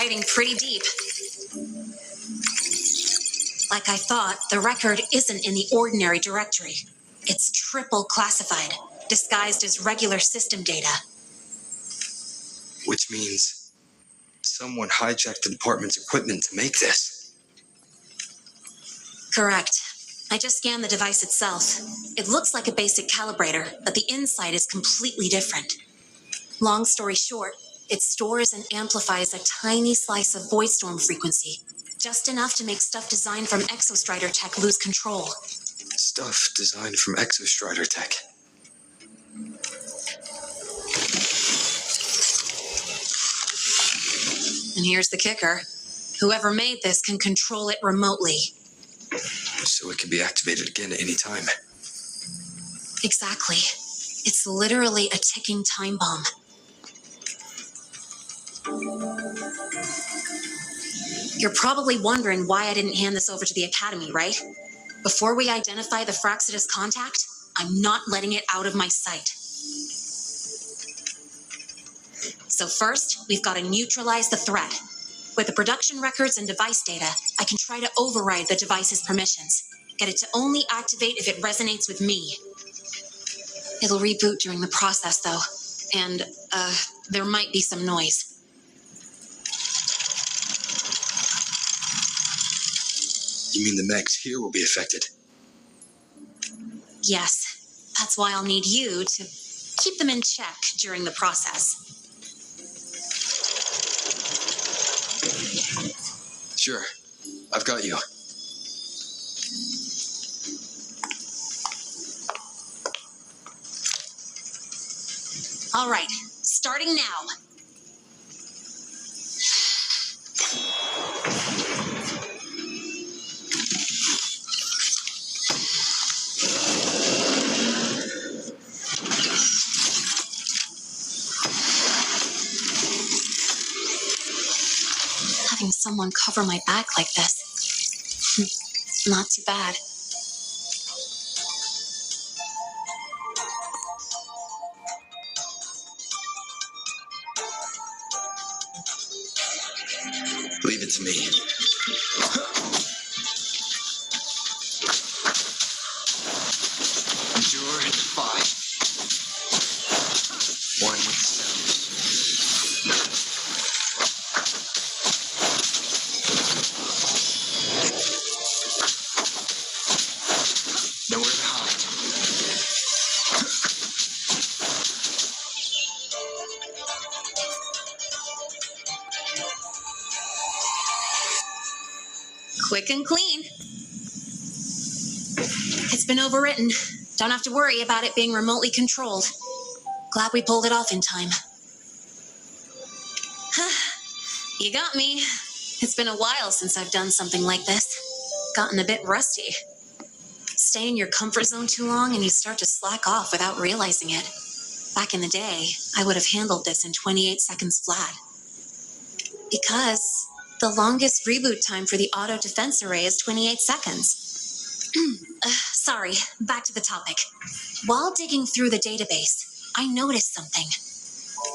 hiding pretty deep. Like I thought, the record isn't in the ordinary directory. It's triple classified, disguised as regular system data. Which means someone hijacked the department's equipment to make this. Correct. I just scanned the device itself. It looks like a basic calibrator, but the inside is completely different. Long story short, it stores and amplifies a tiny slice of void storm frequency, just enough to make stuff designed from Exostrider tech lose control. Stuff designed from Exostrider tech. And here's the kicker. Whoever made this can control it remotely. So it can be activated again at any time. Exactly. It's literally a ticking time bomb. You're probably wondering why I didn't hand this over to the Academy, right? Before we identify the Fraxidus contact, I'm not letting it out of my sight. So first, we've got to neutralize the threat. With the production records and device data, I can try to override the device's permissions. Get it to only activate if it resonates with me. It'll reboot during the process, though. And, there might be some noise. You mean the mechs here will be affected? Yes. That's why I'll need you to keep them in check during the process. Sure. I've got you. All right. Starting now. Having someone cover my back like this. Not too bad. Leave it to me. Sure, it's fine. One with nowhere to hide. Quick and clean. It's been overwritten. Don't have to worry about it being remotely controlled. Glad we pulled it off in time. You got me. It's been a while since I've done something like this. Gotten a bit rusty. Stay in your comfort zone too long and you start to slack off without realizing it. Back in the day, I would have handled this in 28 seconds flat. Because the longest reboot time for the auto defense array is 28 seconds. Sorry, back to the topic. While digging through the database, I noticed something.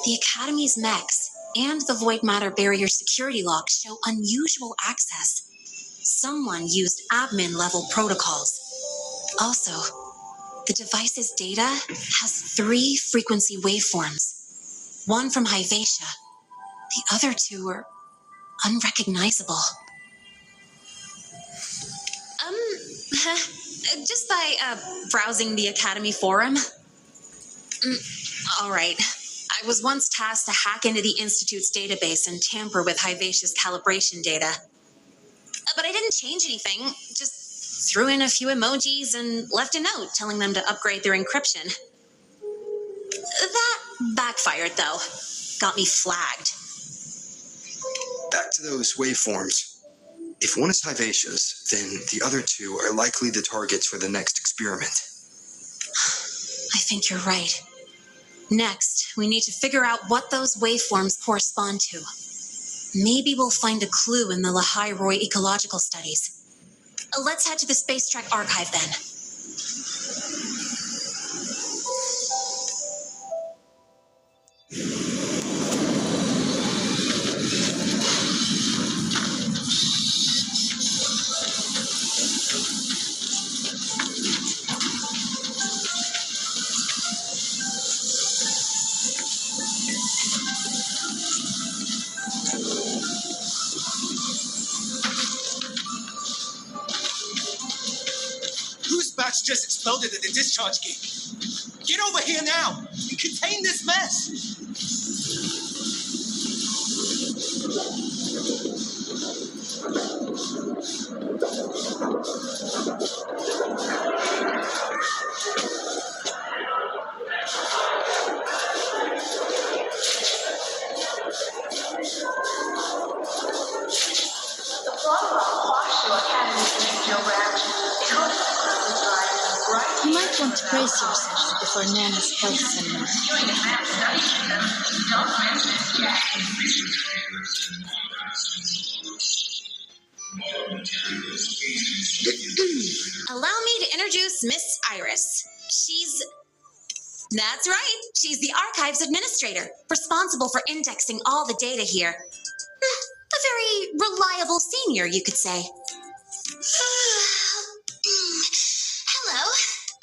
The Academy's mechs and the void matter barrier security logs show unusual access. Someone used admin-level protocols. Also, the device's data has 3 frequency waveforms. One from Hyvatia. The other 2 are unrecognizable. Just by browsing the Academy forum. All right. I was once tasked to hack into the Institute's database and tamper with Hyvatia's calibration data. But I didn't change anything. Just threw in a few emojis and left a note telling them to upgrade their encryption. That backfired, though. Got me flagged. Back to those waveforms. If one is Hyvatia's, then the other 2 are likely the targets for the next experiment. I think you're right. Next, we need to figure out what those waveforms correspond to. Maybe we'll find a clue in the Lynae ecological studies. Let's head to the Space Trek archive then. nuts just exploded at the discharge gate. Get over here now and contain this mess. You might want to brace yourself before Nana's health seminar. Allow me to introduce Miss Iris. That's right. She's the Archives Administrator, responsible for indexing all the data here. A very reliable senior, you could say. Hello,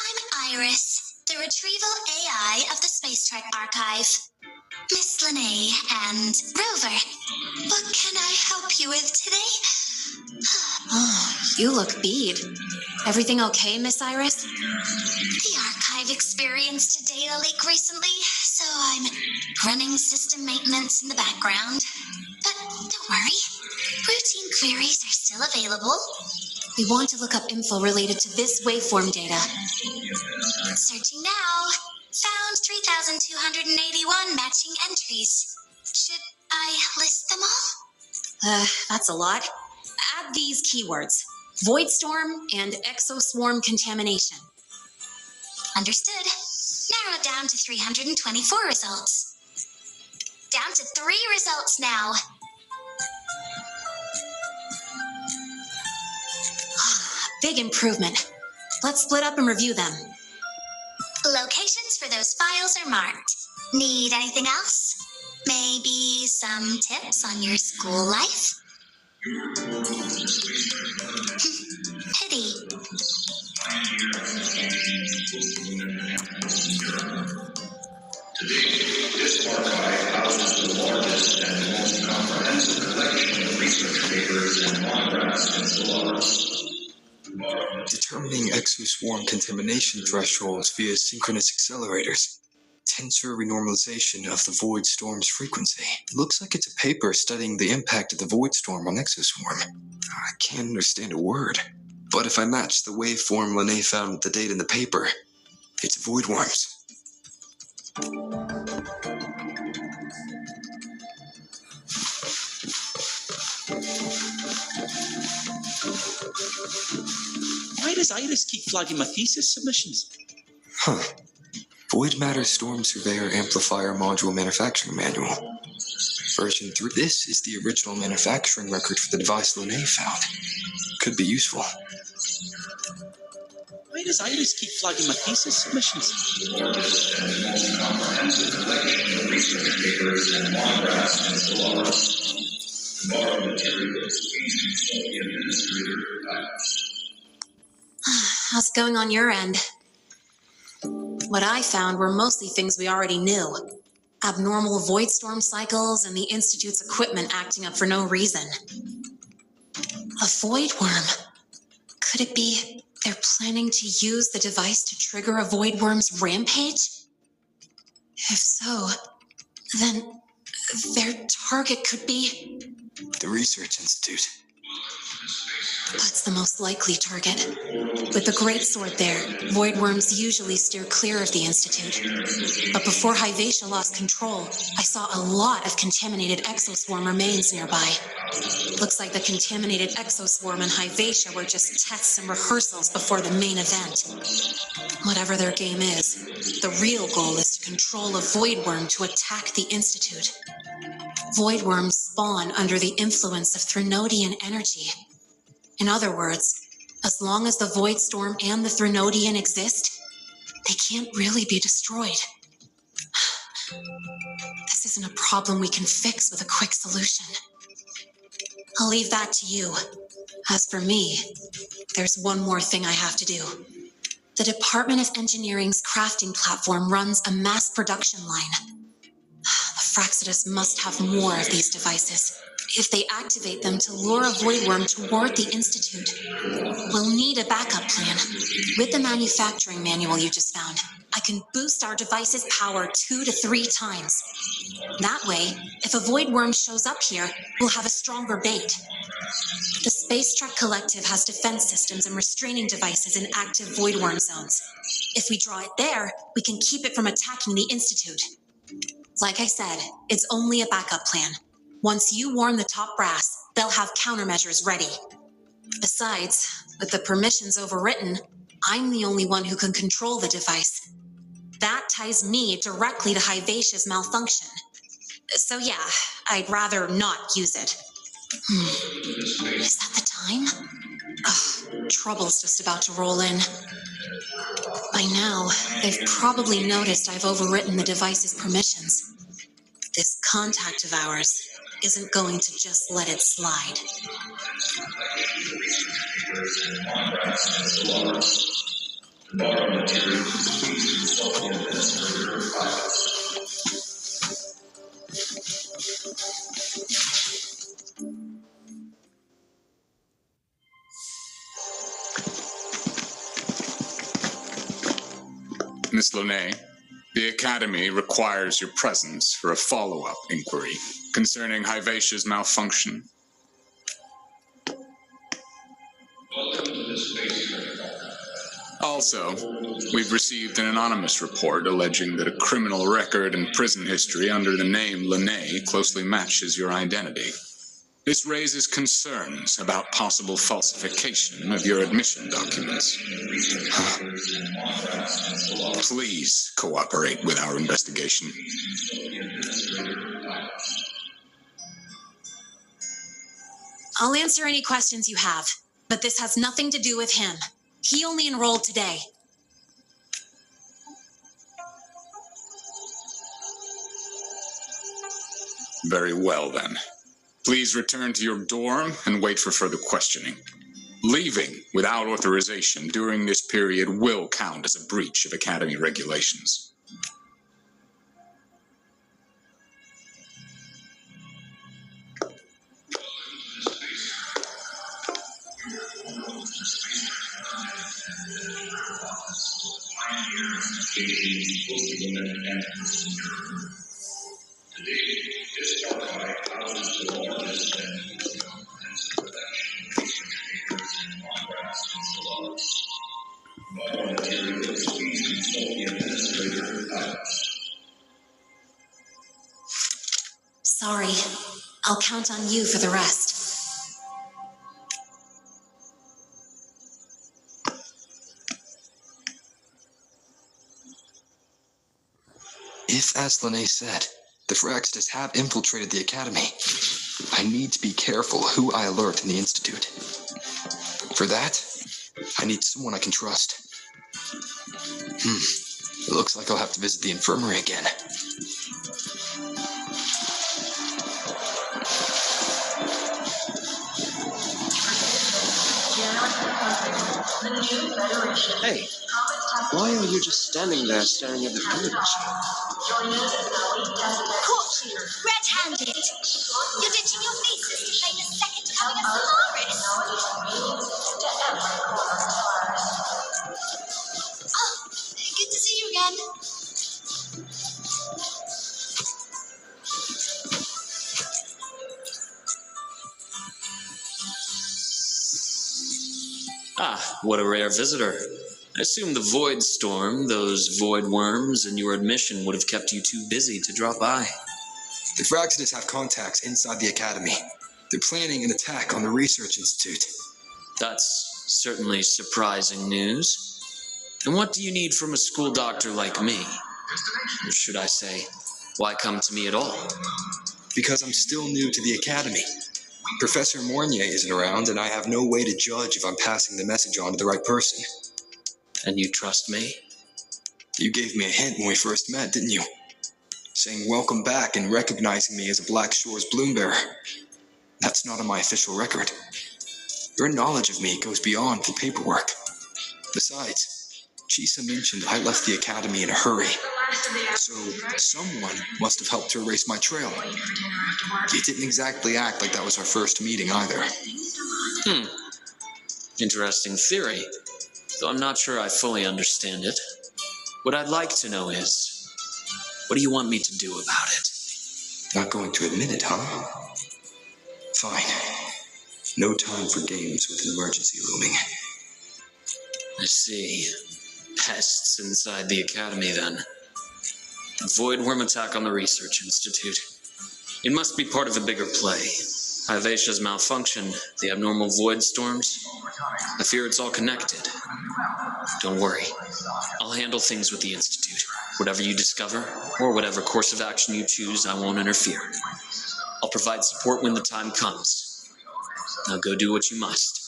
I'm Iris, the Retrieval AI of the Space Trek Archive. Miss Lynae and Rover, what can I help you with today? Oh, you look beat. Everything okay, Miss Iris? The Archive experienced a data leak recently, so I'm running system maintenance in the background. But don't worry, routine queries are still available. We want to look up info related to this waveform data. Searching now. Found 3,281 matching entries. Should I list them all? That's a lot. Add these keywords: void storm and exoswarm contamination. Understood. Narrow it down to 324 results. Down to 3 results now. Big improvement. Let's split up and review them. Locations for those files are marked. Need anything else? Maybe some tips on your school life? Pity. This archive houses the largest and most comprehensive collection of research papers and monographs in Solaris. Determining exoswarm contamination thresholds via synchronous accelerators. Tensor renormalization of the void storm's frequency. It looks like it's a paper studying the impact of the void storm on exoswarm. I can't understand a word. But if I match the waveform Lynae found with the data in the paper, it's void worms. Why does Iris keep flagging my thesis submissions? Huh. Void Matter Storm Surveyor Amplifier Module Manufacturing Manual. Version 3. This is the original manufacturing record for the device Lynae found. Could be useful. Why does Iris keep flagging my thesis submissions? How's it going on your end? What I found were mostly things we already knew. Abnormal void storm cycles and the Institute's equipment acting up for no reason. A void worm. Could it be they're planning to use the device to trigger a void worm's rampage? If so, then their target could be The Research Institute. That's the most likely target. With the Great Sword there, void worms usually steer clear of the Institute. But before Hyvatia lost control, I saw a lot of contaminated exoswarm remains nearby. Looks like the contaminated exoswarm and Hyvatia were just tests and rehearsals before the main event. Whatever their game is, the real goal is to control a void worm to attack the Institute. Void worms spawn under the influence of Threnodian energy. In other words, as long as the Void Storm and the Threnodian exist, they can't really be destroyed. This isn't a problem we can fix with a quick solution. I'll leave that to you. As for me, there's one more thing I have to do. The Department of Engineering's crafting platform runs a mass production line. The Fraxidus must have more of these devices, If they activate them to lure a voidworm toward the Institute, we'll need a backup plan. With the manufacturing manual you just found, I can boost our device's power 2 to 3 times. That way, if a voidworm shows up here, we'll have a stronger bait. The Space Trek Collective has defense systems and restraining devices in active voidworm zones. If we draw it there, we can keep it from attacking the Institute. Like I said, it's only a backup plan. Once you warn the top brass, they'll have countermeasures ready. Besides, with the permissions overwritten, I'm the only one who can control the device. That ties me directly to Hivacia's malfunction. So yeah, I'd rather not use it. Is that the time? Ugh, trouble's just about to roll in. By now, they've probably noticed I've overwritten the device's permissions. This contact of ours isn't going to just let it slide. Miss Lynae, the Academy requires your presence for a follow-up inquiry concerning Hivacia's malfunction. Also, we've received an anonymous report alleging that a criminal record and prison history under the name Lynae closely matches your identity. This raises concerns about possible falsification of your admission documents. Please cooperate with our investigation. I'll answer any questions you have, but this has nothing to do with him. He only enrolled today. Very well, then. Please return to your dorm and wait for further questioning. Leaving without authorization during this period will count as a breach of Academy regulations. Sorry. I'll count on you for the rest. If, as Lynae said, the Phyrexis have infiltrated the Academy, I need to be careful who I alert in the Institute. For that, I need someone I can trust. It looks like I'll have to visit the infirmary again. Hey, why are you just standing there staring at the vending machine? Caught you, red-handed. You're ditching your faces to claim a second coming of Solaris. Oh, good to see you again. Ah, what a rare visitor. I assume the void storm, those void worms, and your admission would have kept you too busy to drop by. The Phyrexis have contacts inside the Academy. They're planning an attack on the Research Institute. That's certainly surprising news. And what do you need from a school doctor like me? Or should I say, why come to me at all? Because I'm still new to the Academy. Professor Mornier isn't around, and I have no way to judge if I'm passing the message on to the right person. And you trust me? You gave me a hint when we first met, didn't you? Saying welcome back and recognizing me as a Black Shore's bloom bearer. That's not on my official record. Your knowledge of me goes beyond the paperwork. Besides, Chisa mentioned I left the Academy in a hurry, So, someone must have helped to erase my trail. It didn't exactly act like that was our first meeting either. Interesting theory, though I'm not sure I fully understand it. What I'd like to know is, what do you want me to do about it? Not going to admit it, huh? Fine. No time for games with an emergency looming. I see. Pests inside the academy, then. A void worm attack on the research institute. It must be part of a bigger play. Vivacia's malfunction, the abnormal void storms. I fear it's all connected. Don't worry. I'll handle things with the institute. Whatever you discover, or whatever course of action you choose, I won't interfere. I'll provide support when the time comes. Now go do what you must.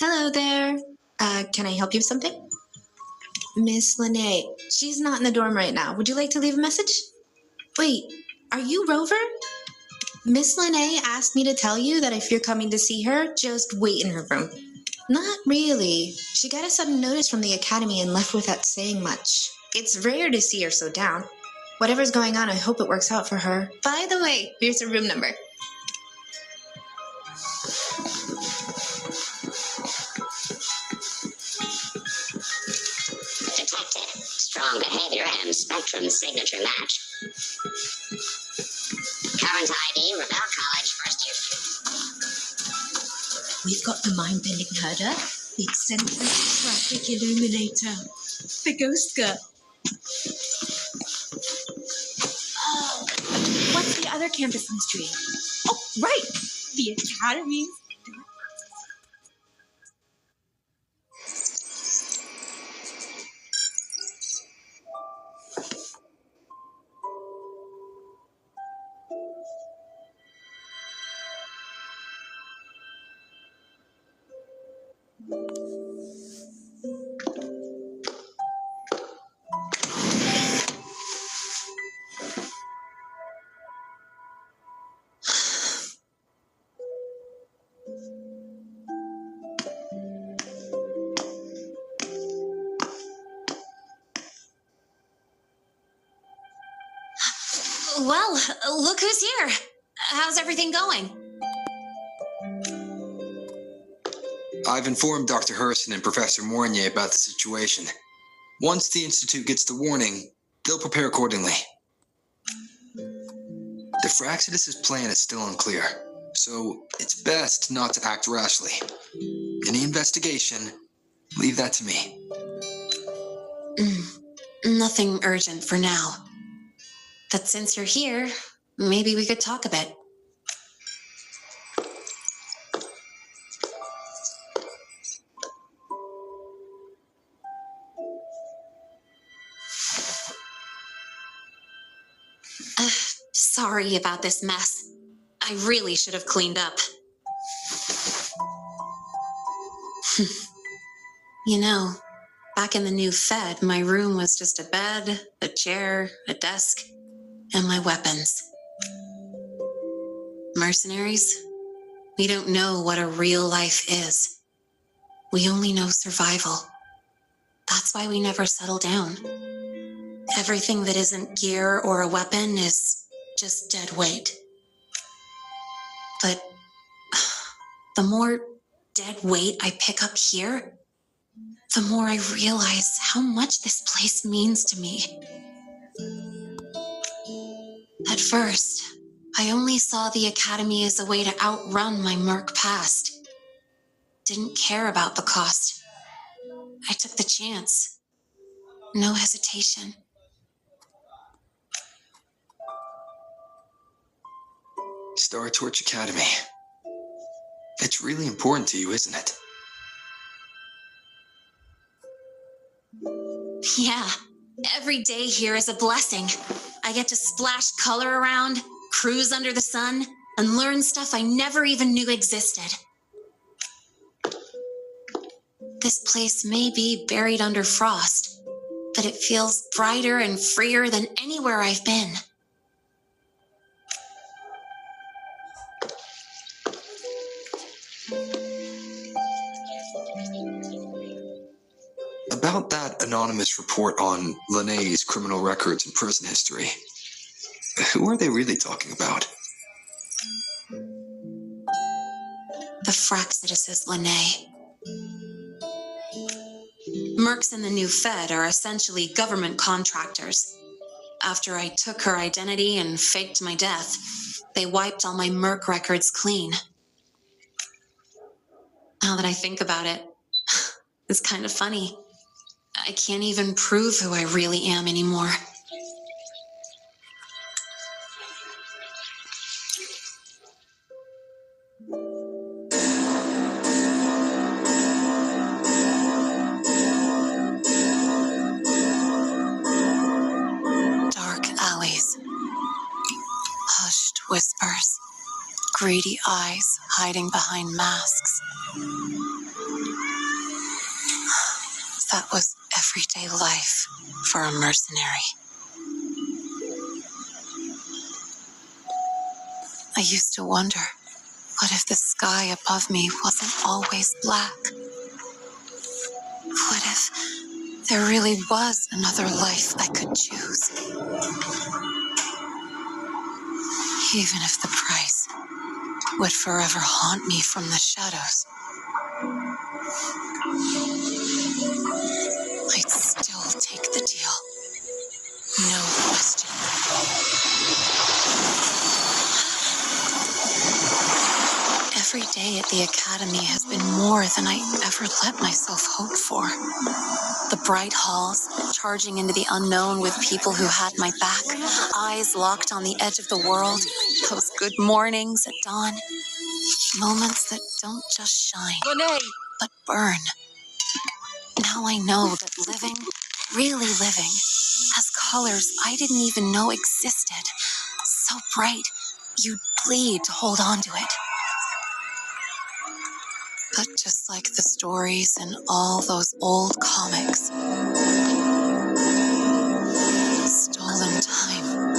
Hello there. Can I help you with something? Miss Lynae, she's not in the dorm right now. Would you like to leave a message? Wait, are you Rover? Miss Lynae asked me to tell you that if you're coming to see her, just wait in her room. Not really. She got a sudden notice from the academy and left without saying much. It's rare to see her so down. Whatever's going on, I hope it works out for her. By the way, here's her room number. Detected. Strong behavior and spectrum signature match. Current ID, Rebel College, first year student. We've got the mind-bending herder, the eccentric traffic illuminator, the ghost girl. Oh, what's the other campus on the street? Oh, right, the academy. Well, look who's here. How's everything going? I've informed Dr. Hurston and Professor Mornier about the situation. Once the Institute gets the warning, they'll prepare accordingly. The Fraxidus' plan is still unclear, so it's best not to act rashly. Any investigation Leave that to me. Nothing urgent for now. But since you're here, maybe we could talk a bit. Sorry about this mess. I really should have cleaned up. You know, back in the new Fed, my room was just a bed, a chair, a desk, and my weapons. Mercenaries? We don't know what a real life is. We only know survival. That's why we never settle down. Everything that isn't gear or a weapon is just dead weight. But the more dead weight I pick up here, the more I realize how much this place means to me. At first, I only saw the Academy as a way to outrun my merc past. Didn't care about the cost. I took the chance. No hesitation. Star Torch Academy. It's really important to you, isn't it? Yeah, every day here is a blessing. I get to splash color around, cruise under the sun, and learn stuff I never even knew existed. This place may be buried under frost, but it feels brighter and freer than anywhere I've been. About that anonymous report on Lynae's criminal records and prison history, who are they really talking about? The Fraxidus' Lynae. Mercs in the new Fed are essentially government contractors. After I took her identity and faked my death, they wiped all my merc records clean. Now that I think about it, it's kind of funny. I can't even prove who I really am anymore. Dark alleys, hushed whispers, greedy eyes hiding behind masks. That was everyday life for a mercenary. I used to wonder, what if the sky above me wasn't always black? What if there really was another life I could choose? Even if the price would forever haunt me from the shadows, I'd still take the deal. No question. Every day at the Academy has been more than I ever let myself hope for. The bright halls, charging into the unknown with people who had my back, eyes locked on the edge of the world, those good mornings at dawn, moments that don't just shine, Lynae! but burn. Now I know that living, really living, has colors I didn't even know existed. So bright, you'd bleed to hold on to it. But just like the stories in all those old comics, stolen time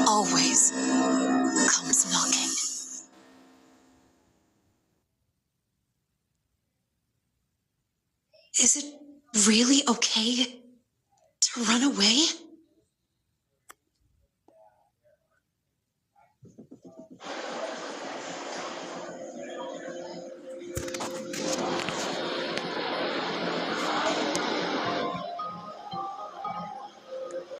always comes knocking. Is it really okay to run away?